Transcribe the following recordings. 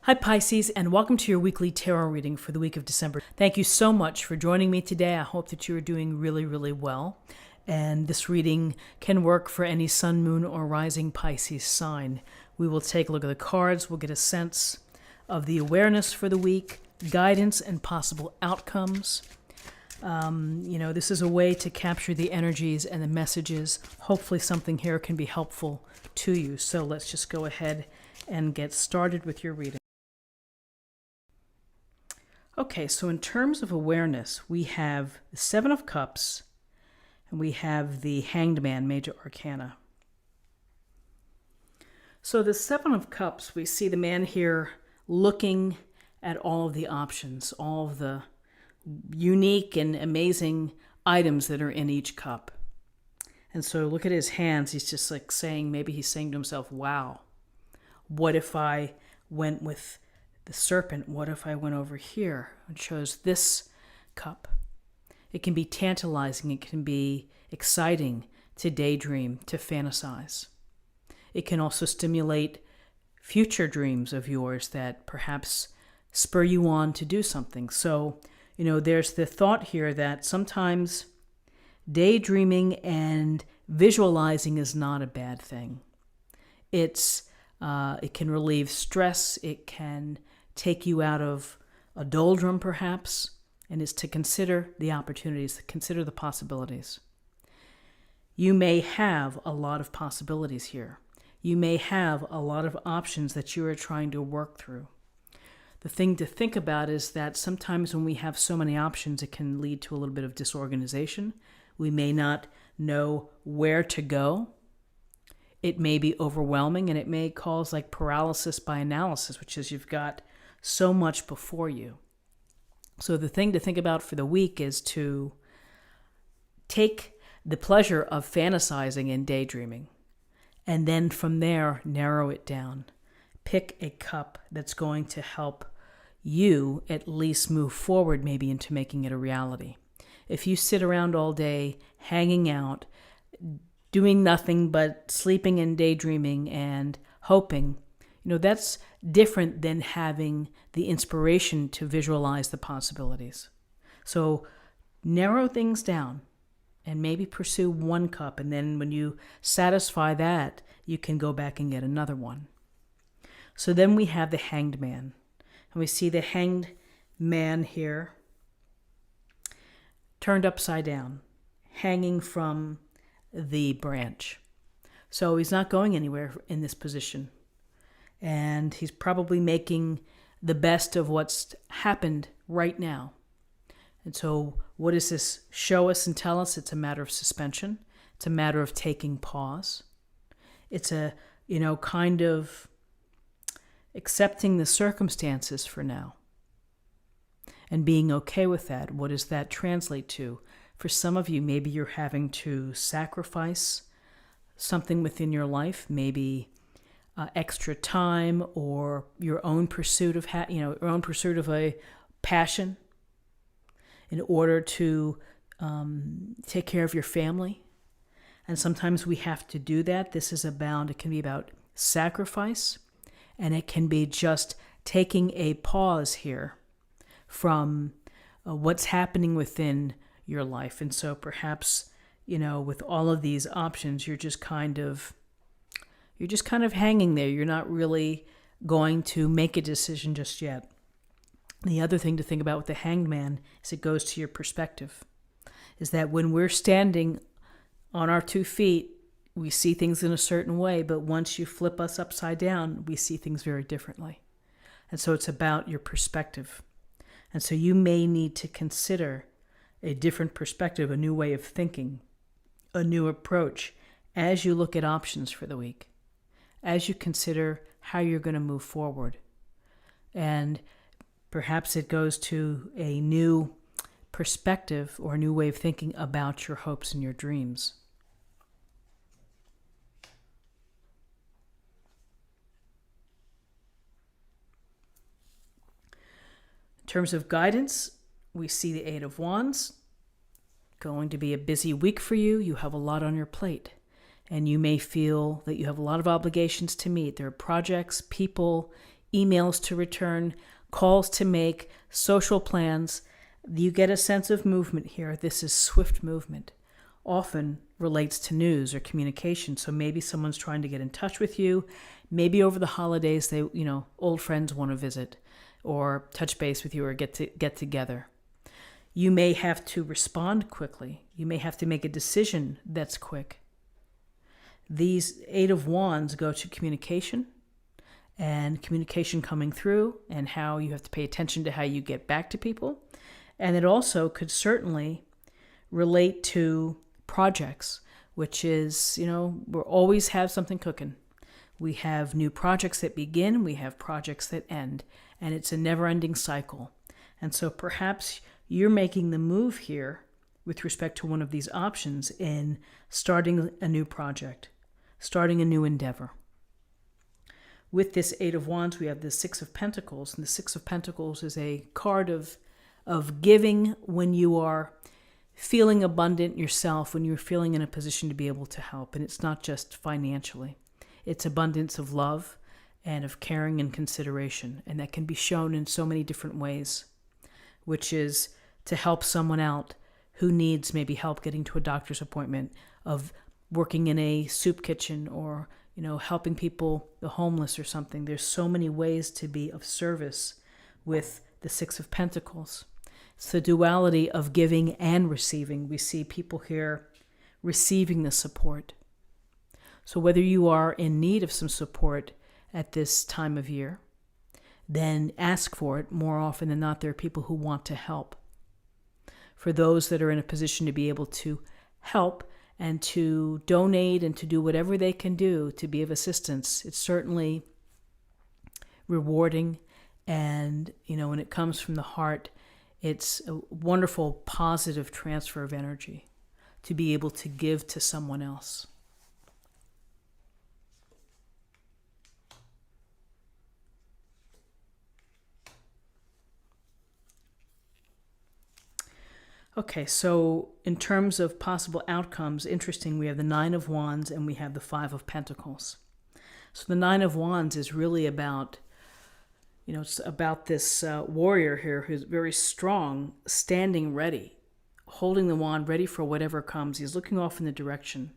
Hi Pisces, and welcome to your weekly tarot reading for the week of December. Thank you so much for joining me today. I hope that you are doing really well. And this reading can work for any sun, moon, or rising Pisces sign. We will take a look at the cards. We'll get a sense of the awareness for the week, guidance, and possible outcomes. This is a way to capture the energies and the messages. Hopefully something here can be helpful to you. So let's just go ahead and get started with your reading. Okay, so in terms of awareness, we have the Seven of Cups and we have the Hanged Man, Major Arcana. So the Seven of Cups, we see the man here looking at all of the options, all of the unique and amazing items that are in each cup. And so look at his hands. He's just like saying, maybe he's saying to himself, wow, what if I went with the serpent? What if I went over here and chose this cup? It can be tantalizing. It can be exciting to daydream, to fantasize. It can also stimulate future dreams of yours that perhaps spur you on to do something. So, there's the thought here that sometimes daydreaming and visualizing is not a bad thing. It can relieve stress. It can take you out of a doldrum, perhaps, and is to consider the opportunities, to consider the possibilities. You may have a lot of possibilities here. You may have a lot of options that you are trying to work through. The thing to think about is that sometimes when we have so many options, it can lead to a little bit of disorganization. We may not know where to go. It may be overwhelming, and it may cause like paralysis by analysis, which is you've got so much before you. So the thing to think about for the week is to take the pleasure of fantasizing and daydreaming, and then from there, narrow it down. Pick a cup that's going to help you at least move forward, maybe into making it a reality. If you sit around all day, hanging out, doing nothing but sleeping and daydreaming and hoping, that's different than having the inspiration to visualize the possibilities. So narrow things down and maybe pursue one cup. And then when you satisfy that, you can go back and get another one. So then we have the Hanged Man. And we see the Hanged Man here turned upside down, hanging from the branch. So he's not going anywhere in this position. And he's probably making the best of what's happened right now. And so what does this show us and tell us? It's a matter of suspension. It's a matter of taking pause. It's a, kind of accepting the circumstances for now and being okay with that. What does that translate to? For some of you, maybe you're having to sacrifice something within your life, maybe extra time or your own pursuit of a passion in order to take care of your family. And sometimes we have to do that. It can be about sacrifice, and it can be just taking a pause here from what's happening within your life. And so perhaps, with all of these options, you're just kind of hanging there. You're not really going to make a decision just yet. The other thing to think about with the Hanged Man is it goes to your perspective. Is that when we're standing on our 2 feet, we see things in a certain way, but once you flip us upside down, we see things very differently. And so it's about your perspective. And so you may need to consider a different perspective, a new way of thinking, a new approach as you look at options for the week, as you consider how you're going to move forward. And perhaps it goes to a new perspective or a new way of thinking about your hopes and your dreams. In terms of guidance, we see the Eight of Wands. Going to be a busy week for you. You have a lot on your plate. And you may feel that you have a lot of obligations to meet. There are projects, people, emails to return, calls to make, social plans. You get a sense of movement here. This is swift movement. Often relates to news or communication. So maybe someone's trying to get in touch with you. Maybe over the holidays, old friends want to visit or touch base with you or get together. You may have to respond quickly. You may have to make a decision that's quick. These Eight of Wands go to communication and communication coming through and how you have to pay attention to how you get back to people. And it also could certainly relate to projects, which is, we always have something cooking. We have new projects that begin, we have projects that end, and it's a never-ending cycle. And so perhaps you're making the move here with respect to one of these options in starting a new project, starting a new endeavor. With this Eight of Wands, we have the Six of Pentacles, and the Six of Pentacles is a card of giving when you are feeling abundant yourself, when you're feeling in a position to be able to help. And it's not just financially. It's abundance of love and of caring and consideration. And that can be shown in so many different ways, which is to help someone out who needs maybe help getting to a doctor's appointment, of working in a soup kitchen, or helping people, the homeless or something. There's so many ways to be of service with the Six of Pentacles. It's the duality of giving and receiving. We see people here receiving the support. So whether you are in need of some support at this time of year, then ask for it. More often than not, there are people who want to help. For those that are in a position to be able to help and to donate and to do whatever they can do to be of assistance, it's certainly rewarding. And, when it comes from the heart, it's a wonderful, positive transfer of energy to be able to give to someone else. Okay, so in terms of possible outcomes, interesting, we have the Nine of Wands and we have the Five of Pentacles. So the Nine of Wands is really about, it's about this warrior here who's very strong, standing ready, holding the wand, ready for whatever comes. He's looking off in the direction.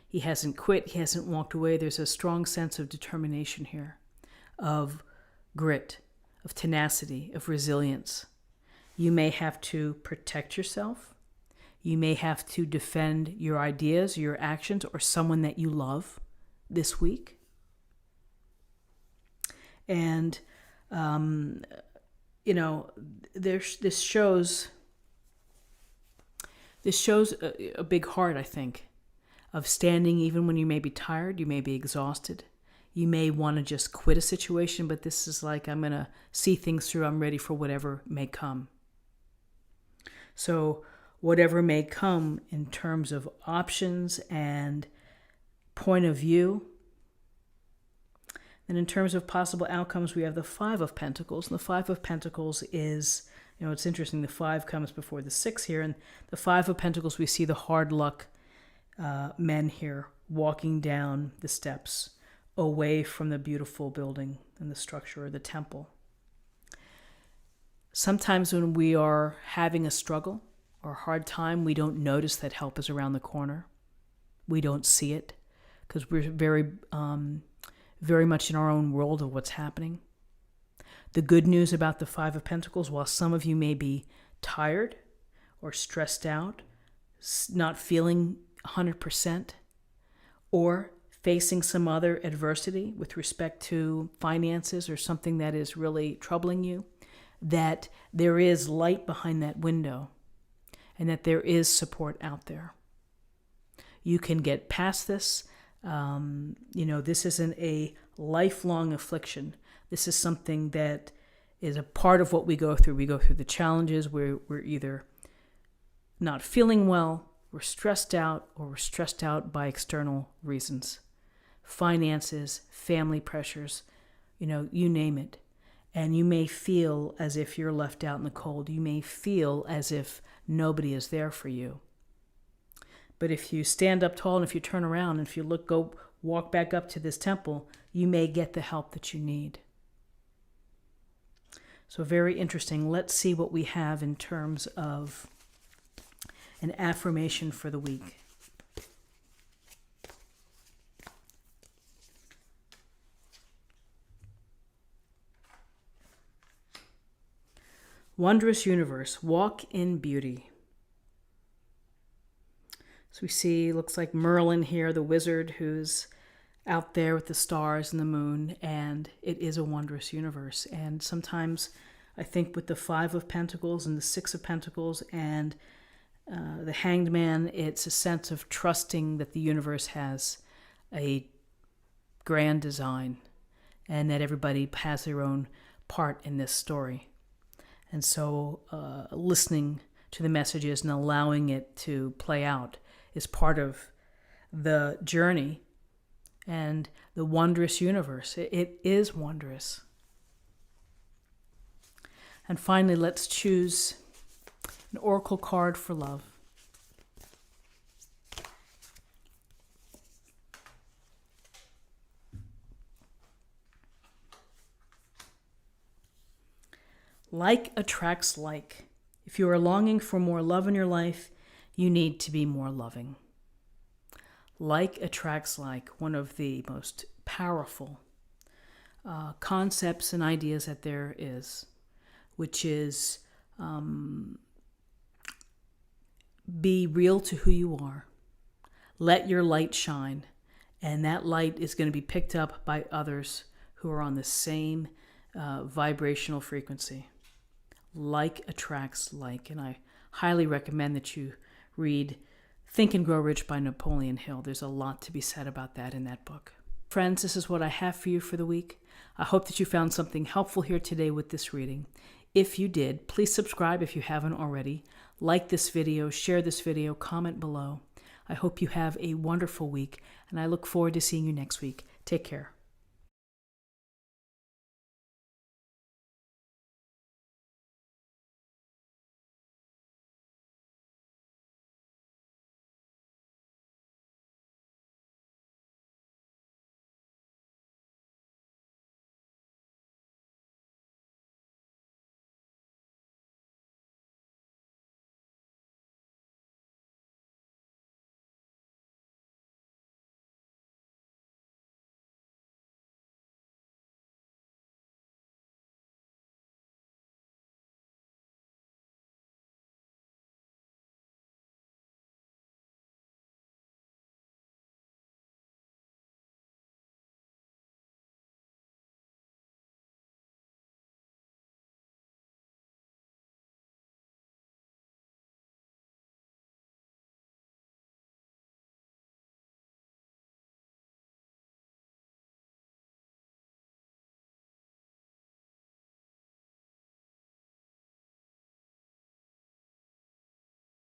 He hasn't quit. He hasn't walked away. There's a strong sense of determination here, of grit, of tenacity, of resilience. You may have to protect yourself. You may have to defend your ideas, your actions, or someone that you love this week. And, this shows a big heart, I think, of standing even when you may be tired, you may be exhausted. You may want to just quit a situation, but this is like, I'm going to see things through. I'm ready for whatever may come. So whatever may come in terms of options and point of view. And in terms of possible outcomes, we have the Five of Pentacles. And the Five of Pentacles is, it's interesting, the five comes before the six here. And the Five of Pentacles, we see the hard luck men here walking down the steps away from the beautiful building and the structure or the temple. Sometimes when we are having a struggle or a hard time, we don't notice that help is around the corner. We don't see it because we're very much in our own world of what's happening. The good news about the Five of Pentacles, while some of you may be tired or stressed out, not feeling 100%, or facing some other adversity with respect to finances or something that is really troubling you, that there is light behind that window and that there is support out there. You can get past this. This isn't a lifelong affliction. This is something that is a part of what we go through. We go through the challenges where we're either not feeling well, we're stressed out, or we're stressed out by external reasons. Finances, family pressures, you name it. And you may feel as if you're left out in the cold. You may feel as if nobody is there for you. But if you stand up tall and if you turn around and if you walk back up to this temple, you may get the help that you need. So very interesting. Let's see what we have in terms of an affirmation for the week. Wondrous universe, walk in beauty. So we see, looks like Merlin here, the wizard who's out there with the stars and the moon, and it is a wondrous universe. And sometimes I think with the Five of Pentacles and the Six of Pentacles and the Hanged Man, it's a sense of trusting that the universe has a grand design and that everybody has their own part in this story. And so listening to the messages and allowing it to play out is part of the journey and the wondrous universe. It is wondrous. And finally, let's choose an oracle card for love. Like attracts like. If you are longing for more love in your life, you need to be more loving. Like attracts like, one of the most powerful concepts and ideas that there is, which is be real to who you are. Let your light shine, and that light is going to be picked up by others who are on the same vibrational frequency. Like attracts like, and I highly recommend that you read Think and Grow Rich by Napoleon Hill. There's a lot to be said about that in that book. Friends, this is what I have for you for the week. I hope that you found something helpful here today with this reading. If you did, please subscribe if you haven't already. Like this video, share this video, comment below. I hope you have a wonderful week, and I look forward to seeing you next week. Take care.